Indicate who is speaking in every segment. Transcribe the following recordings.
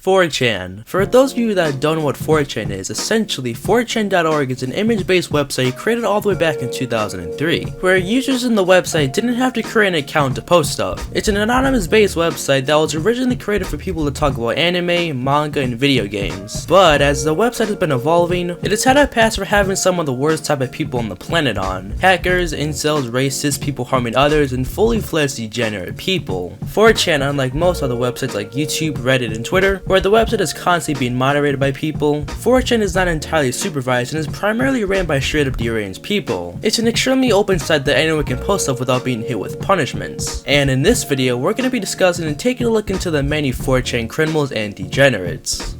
Speaker 1: 4chan. For those of you that don't know what 4chan is, essentially 4chan.org is an image-based website created all the way back in 2003, where users in the website didn't have to create an account to post stuff. It's an anonymous-based website that was originally created for people to talk about anime, manga, and video games. But as the website has been evolving, it has had a past for having some of the worst type of people on the planet on. Hackers, incels, racists, people harming others, and fully fledged degenerate people. 4chan, unlike most other websites like YouTube, Reddit, and Twitter, where the website is constantly being moderated by people, 4chan is not entirely supervised and is primarily ran by straight up deranged people. It's an extremely open site that anyone can post stuff without being hit with punishments. And in this video, we're going to be discussing and taking a look into the many 4chan criminals and degenerates.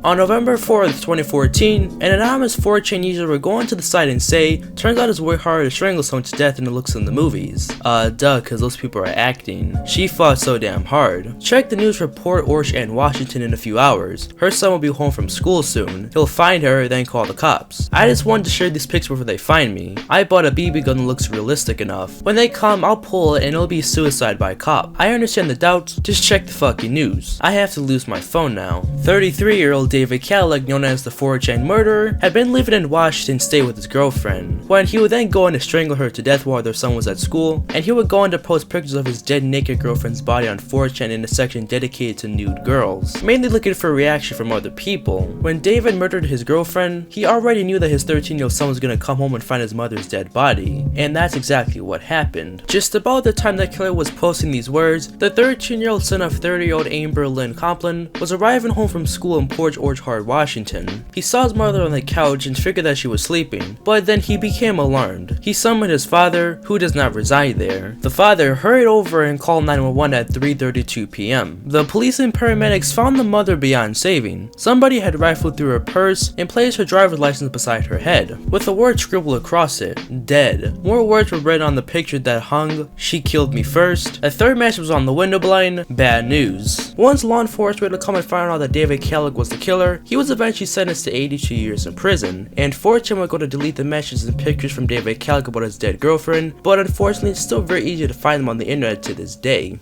Speaker 1: On November 4th, 2014, an anonymous 4chan user would go onto the site and say, "Turns out it's way harder to strangle someone to death than it looks in the movies." Duh, cause those people are acting. She fought so damn hard. Check the news for Port Orchard and Washington in a few hours. Her son will be home from school soon. He'll find her, then call the cops. I just wanted to share these pics before they find me. I bought a BB gun that looks realistic enough. When they come, I'll pull it and it'll be suicide by cop. I understand the doubts, just check the fucking news. I have to lose my phone now. 33-year-old David Kalac, known as the 4chan murderer, had been living in Washington State with his girlfriend, when he would then go on to strangle her to death while their son was at school, and he would go on to post pictures of his dead naked girlfriend's body on 4chan in a section dedicated to nude girls, mainly looking for a reaction from other people. When David murdered his girlfriend, he already knew that his 13-year-old son was going to come home and find his mother's dead body, and that's exactly what happened. Just about the time that Killer was posting these words, the 13-year-old son of 30-year-old Amber Lynn Complin was arriving home from school in Port Orchard, Washington. He saw his mother on the couch and figured that she was sleeping, but then he became alarmed. He summoned his father, who does not reside there. The father hurried over and called 911 at 3:32 p.m. The police and paramedics found the mother beyond saving. Somebody had rifled through her purse and placed her driver's license beside her head, with the word scribbled across it, "Dead." More words were written on the picture that hung, "She killed me first." A third message was on the window blind, "Bad news." Once law enforcement would come and find out that David Kalac was the killer, he was eventually sentenced to 82 years in prison, and 4chan would go to delete the messages and pictures from David Kalac about his dead girlfriend, but unfortunately it's still very easy to find them on the internet to this day.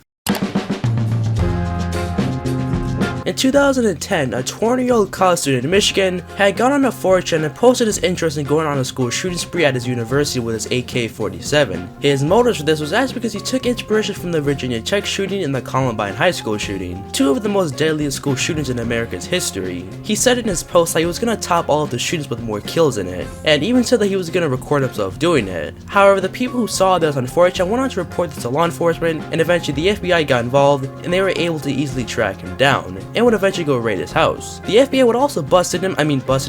Speaker 1: In 2010, a 20-year-old college student in Michigan had gone on a 4chan and posted his interest in going on a school shooting spree at his university with his AK-47. His motives for this was actually because he took inspiration from the Virginia Tech shooting and the Columbine High School shooting, two of the most deadliest school shootings in America's history. He said in his post that he was going to top all of the shootings with more kills in it, and even said that he was going to record himself doing it. However, the people who saw this on 4chan went on to report this to law enforcement, and eventually the FBI got involved, and they were able to easily track him down, and would eventually go raid his house. The FBI would also bust in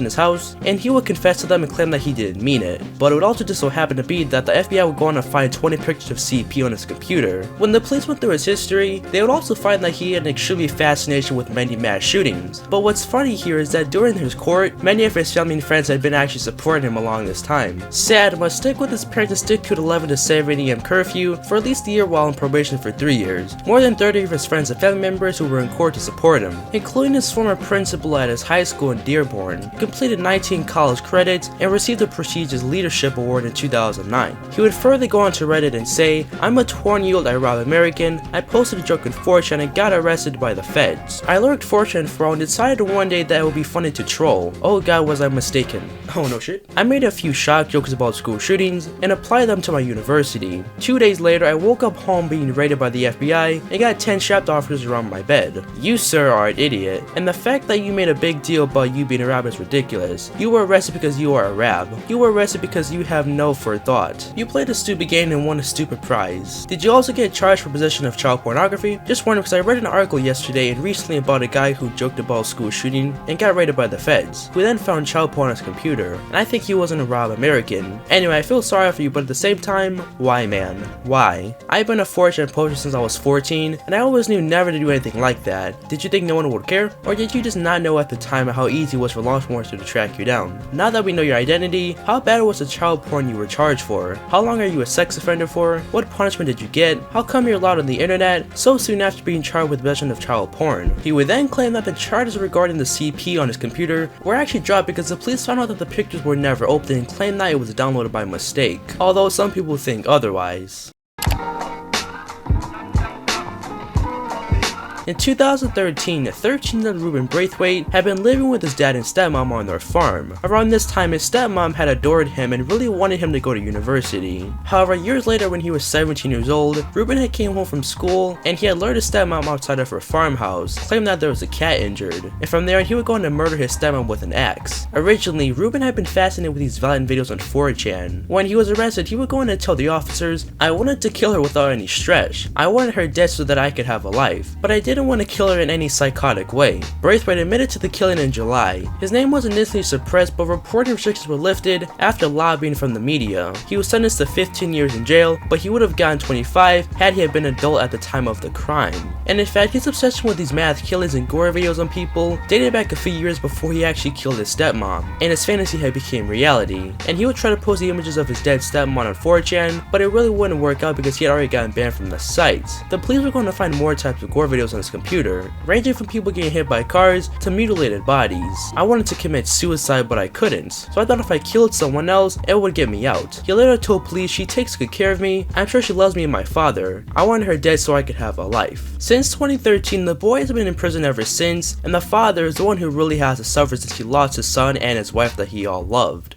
Speaker 1: his house, and he would confess to them and claim that he didn't mean it. But it would also just so happen to be that the FBI would go on to find 20 pictures of CP on his computer. When the police went through his history, they would also find that he had an extremely fascination with many mass shootings. But what's funny here is that during his court, many of his family and friends had been actually supporting him along this time. Sad must stick with his parents and stick to an 11 to 7 a.m. curfew for at least a year while on probation for 3 years. More than 30 of his friends and family members who were in court to support him, including his former principal at his high school in Dearborn, completed 19 college credits, and received a prestigious leadership award in 2009. He would further go on to Reddit and say, "I'm a 20-year-old Arab American. I posted a joke in 4chan and got arrested by the feds. I lurked 4chan for a while and decided one day that it would be funny to troll. Oh god, was I mistaken. Oh no shit. I made a few shock jokes about school shootings and applied them to my university. 2 days later, I woke up home being raided by the FBI and got 10 strapped officers around my bed. You, sir, are an idiot. And the fact that you made a big deal about you being Arab is ridiculous. You were arrested because you are Arab. You were arrested because you have no forethought. You played a stupid game and won a stupid prize. Did you also get charged for possession of child pornography? Just wondering because I read an article yesterday and recently about a guy who joked about school shooting and got raided by the feds, who then found child porn on his computer, and I think he was an Arab American. Anyway, I feel sorry for you, but at the same time, why man? Why? I've been a 4chan poster since I was 14, and I always knew never to do anything like that. Did you think no no one would care? Or did you just not know at the time how easy it was for law enforcement to track you down? Now that we know your identity, how bad was the child porn you were charged for? How long are you a sex offender for? What punishment did you get? How come you're allowed on the internet so soon after being charged with possession of child porn? He would then claim that the charges regarding the CP on his computer were actually dropped because the police found out that the pictures were never opened and claimed that it was downloaded by mistake, although some people think otherwise. In 2013, 13-year-old Rueben Braithwaite had been living with his dad and stepmom on their farm. Around this time, his stepmom had adored him and really wanted him to go to university. However, years later when he was 17 years old, Rueben had came home from school and he had lured his stepmom outside of her farmhouse, claiming that there was a cat injured. And from there, he would go on to murder his stepmom with an axe. Originally, Rueben had been fascinated with these violent videos on 4chan. When he was arrested, he would go in and tell the officers, "I wanted to kill her without any stress. I wanted her dead so that I could have a life. But I didn't want to kill her in any psychotic way." Braithwaite admitted to the killing in July. His name was initially suppressed, but reporting restrictions were lifted after lobbying from the media. He was sentenced to 15 years in jail, but he would have gotten 25 had he had been an adult at the time of the crime. And in fact, his obsession with these mass killings and gore videos on people dated back a few years before he actually killed his stepmom, and his fantasy had become reality. And he would try to post the images of his dead stepmom on 4chan, but it really wouldn't work out because he had already gotten banned from the site. The police were going to find more types of gore videos on his computer, ranging from people getting hit by cars to mutilated bodies. "I wanted to commit suicide, but I couldn't, so I thought if I killed someone else, it would get me out." He later told police, "She takes good care of me. I'm sure she loves me and my father. I wanted her dead so I could have a life." Since 2013, the boy has been in prison ever since, and the father is the one who really has to suffer since he lost his son and his wife that he all loved.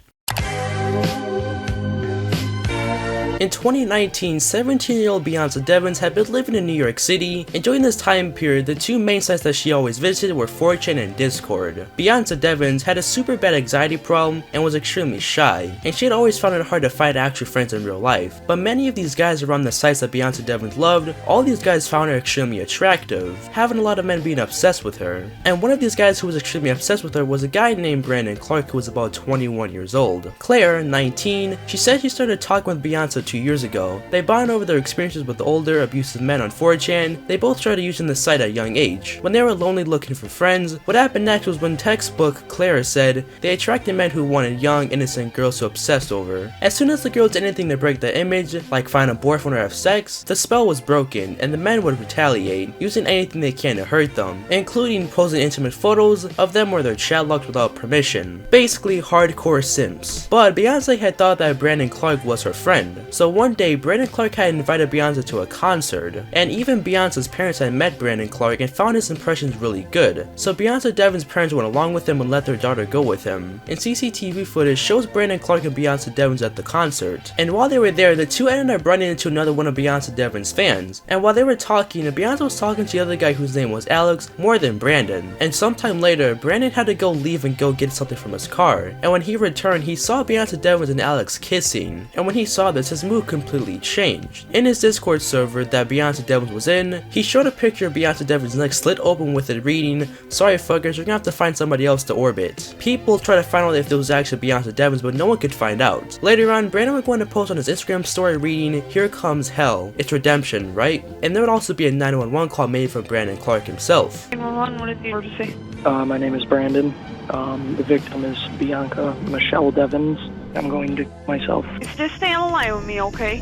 Speaker 1: In 2019, 17-year-old Bianca Devins had been living in New York City, and during this time period, the two main sites that she always visited were 4chan and Discord. Bianca Devins had a super bad anxiety problem and was extremely shy, and she had always found it hard to find actual friends in real life. But many of these guys around the sites that Bianca Devins loved, all these guys found her extremely attractive, having a lot of men being obsessed with her. And one of these guys who was extremely obsessed with her was a guy named Brandon Clark who was about 21 years old. Claire, 19, she said she started talking with Bianca 2 years ago. They bonded over their experiences with older, abusive men on 4chan. They both started using the site at a young age. When they were lonely looking for friends, what happened next was when textbook Clara said they attracted men who wanted young, innocent girls to obsess over. As soon as the girls did anything to break the image, like find a boyfriend or have sex, the spell was broken, and the men would retaliate, using anything they can to hurt them, including posing intimate photos of them or their chat logs without permission. Basically, hardcore simps. But Beyonce had thought that Brandon Clark was her friend, so one day, Brandon Clark had invited Beyonce to a concert, and even Beyonce's parents had met Brandon Clark and found his impressions really good. So Bianca Devins' parents went along with him and let their daughter go with him. And CCTV footage shows Brandon Clark and Bianca Devins at the concert. And while they were there, the two ended up running into another one of Bianca Devins' fans. And while they were talking, Beyonce was talking to the other guy whose name was Alex more than Brandon. And sometime later, Brandon had to go leave and go get something from his car. And when he returned, he saw Bianca Devins and Alex kissing. And when he saw this, his mood completely changed. In his Discord server that Bianca Devins was in, he showed a picture of Bianca Devins' neck slit open with it reading, "Sorry fuckers, you're gonna have to find somebody else to orbit." People tried to find out if it was actually Bianca Devins, but no one could find out. Later on, Brandon would go on to post on his Instagram story reading, "Here comes hell. It's redemption, right?" And there would also be a 911 call made from Brandon Clark himself.
Speaker 2: 911, what is the emergency?
Speaker 3: My name is Brandon. The victim is Bianca Michelle Devins. I'm going to myself.
Speaker 2: Just stay on the line with me, okay?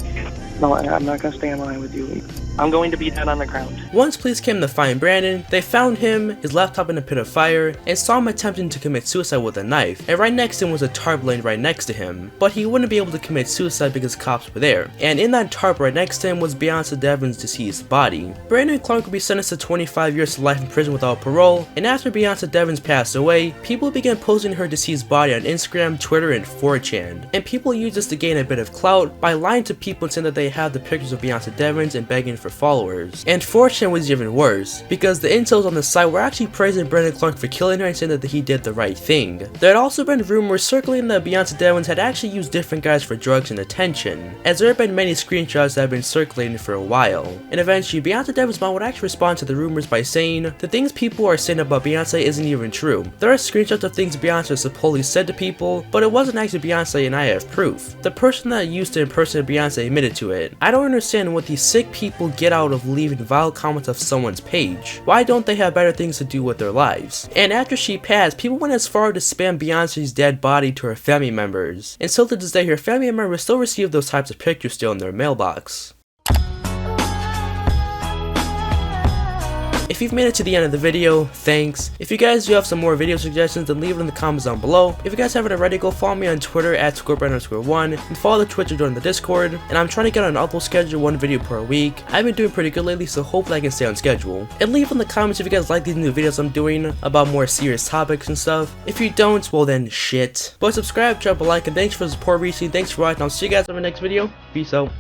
Speaker 3: No, I'm not going to stay in line with you. I'm going to be dead on the ground.
Speaker 1: Once police came to find Brandon, they found him, his laptop in a pit of fire, and saw him attempting to commit suicide with a knife, and right next to him was a tarp laying right next to him. But he wouldn't be able to commit suicide because cops were there, and in that tarp right next to him was Bianca Devins' deceased body. Brandon Clark would be sentenced to 25 years to life in prison without parole, and after Bianca Devins passed away, people began posting her deceased body on Instagram, Twitter, and 4chan. And people used this to gain a bit of clout by lying to people and saying that they had the pictures of Bianca Devins and begging for followers. And 4chan was even worse, because the incels on the site were actually praising Brandon Clark for killing her and saying that he did the right thing. There had also been rumors circling that Bianca Devins had actually used different guys for drugs and attention, as there had been many screenshots that had been circulating for a while. And eventually, Bianca Devins' mom would actually respond to the rumors by saying, "The things people are saying about Beyonce isn't even true. There are screenshots of things Beyonce supposedly said to people, but it wasn't actually Beyonce and I have proof. The person that used to impersonate Beyonce admitted to it. I don't understand what these sick people get out of leaving vile comments of someone's page? Why don't they have better things to do with their lives? And after she passed, people went as far to spam Beyonce's dead body to her family members. And still to this day, her family members still receive those types of pictures still in their mailbox. If you've made it to the end of the video, thanks. If you guys do have some more video suggestions, then leave it in the comments down below. If you guys haven't already, go follow me on Twitter at @scorpion_1 and follow the Twitch or join the Discord. And I'm trying to get on an upload schedule, 1 video per week. I've been doing pretty good lately, so hopefully I can stay on schedule. And leave in the comments if you guys like these new videos I'm doing about more serious topics and stuff. If you don't, well then shit. But subscribe, drop a like, and thanks for the support recently. Thanks for watching. I'll see you guys in my next video. Peace out.